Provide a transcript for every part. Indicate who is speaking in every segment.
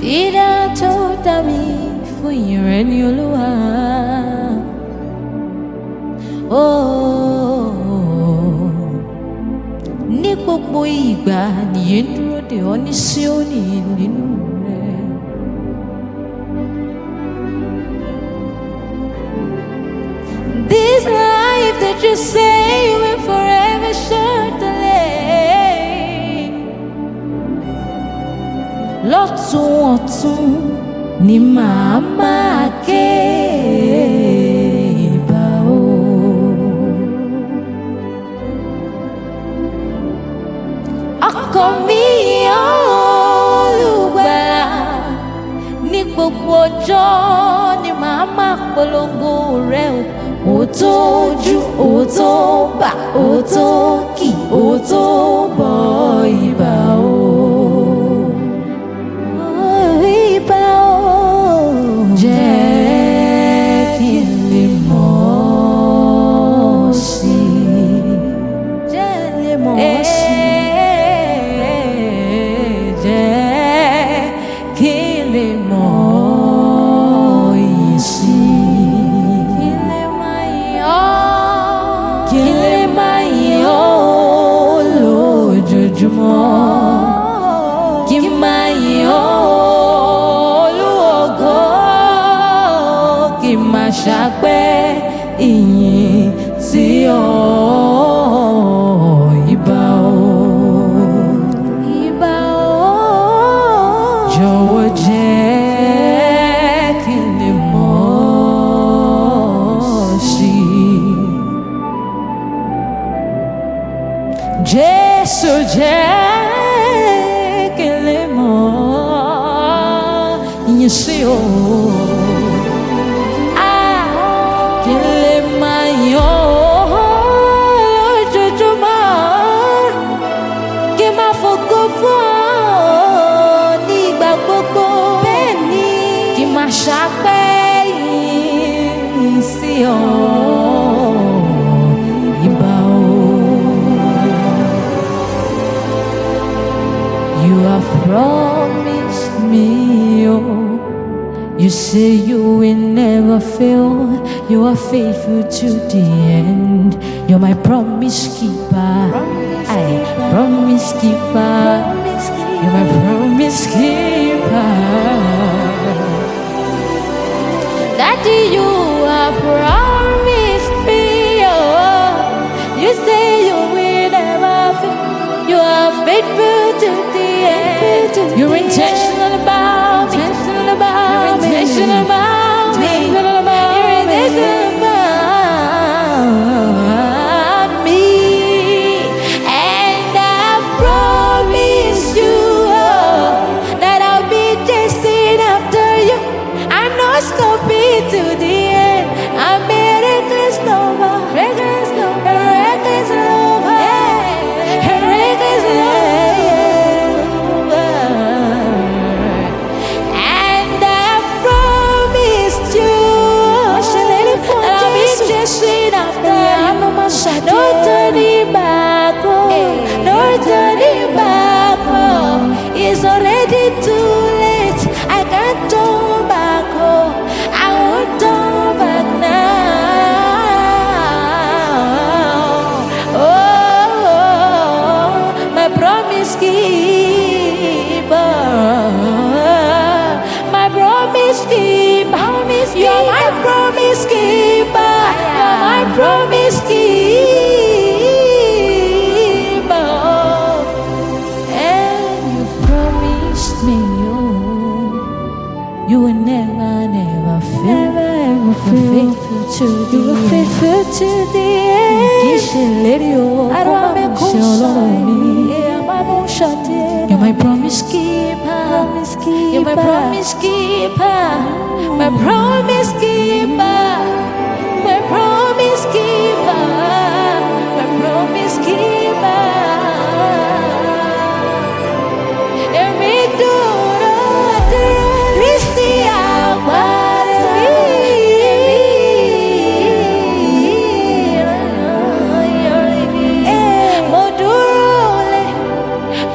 Speaker 1: Dídá tó dá mi fún ìrẹ́ ni Olúwa. Ní gbogbo ìgbà nìyẹn dúró dè ọ́ ní Síónì nínú rẹ̀. This life that you say will forever shortly. Lọ́tún ọ̀tún ni màá máa ké bá o. Ọkàn mi Olùgbàlà, ní gbogbo ọjọ́ ni màá máa polongo rẹ̀ o. Ó tó ojú, ó tó bà, ó tó kì, ó tó bọ́ ìbà o. Ìbà o. Jẹ́ kí n lè mọ̀ ọ́ sí. Jẹ́ lè mọ̀ ọ́ sí. Jẹ́ kí n lè mọ̀ ọ́ yìí sí. Kí máa yìn ọ́ Olúògo, kí máa ṣàpẹ́ ìyìn sí ọ. Ìbà o, ìbà o. Jọ̀wọ́ jẹ́ kí n lè mọ̀ ọ́ sí. Jésù jẹ́ kí n lè mọ̀ yín sí o. Kí n lè máa yìn ọ́ lójoojúmọ́, kí n máa fògo fún ọ ní ìgbà gbogbo. Bẹ́ẹ̀ ni kí n máa ṣàpẹ́ yín sí ọ. Ìbà o. You have promised me, oh, you say you will never fail. You are faithful to the end. You're my promise keeper. Promise keeper. You're my promise keeper. Daddy, you have promised me, oh, you say you will never fail. You are faithful to the end. You're intentional about me. You're intentional about me. You're intentional about me. And I promise you that I'll be chasing after you. I'm not stopping to the end. I'm a reckless lover. Reckless lover. Reckless lover. Reckless lover. And I promised you that I'll be chasing after you. No turning back, oh. No turning back, oh. It's already too late. I can't turn back, oh. I won't turn back now. Oh, my promise keeper, my promise keeper. You're my promise keeper. You're my promise keeper. And you promised me, you will never, never fail. You're faithful to the end. Faithful to the end. You're my promise keeper. You're my promise keeper. My promise keeper. My promise keeper. My promise keeper. Every door Christi Modurole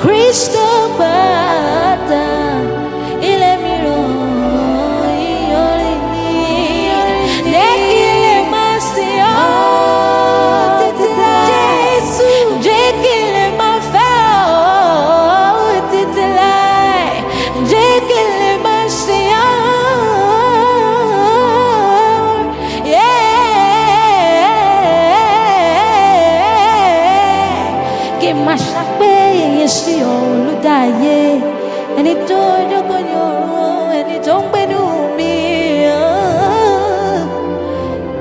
Speaker 1: Cristo Bata jókòó ní ọ̀run, ẹni tó ń gbénú mi.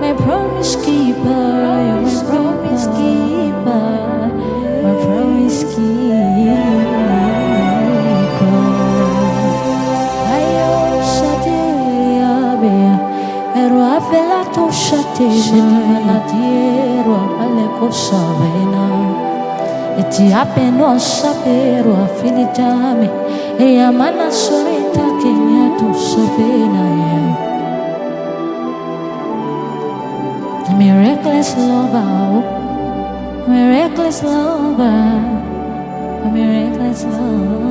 Speaker 1: My promise keeper, you're my promise keeper, my promise keeper. Ayo shadeabe, ero avela to shatena, la diero ale kosavena. Eti apeno sapero affinitame, e amana soreta che mi ha tu savena. I'm a reckless lover, I'm a reckless lover, I'm a reckless lover.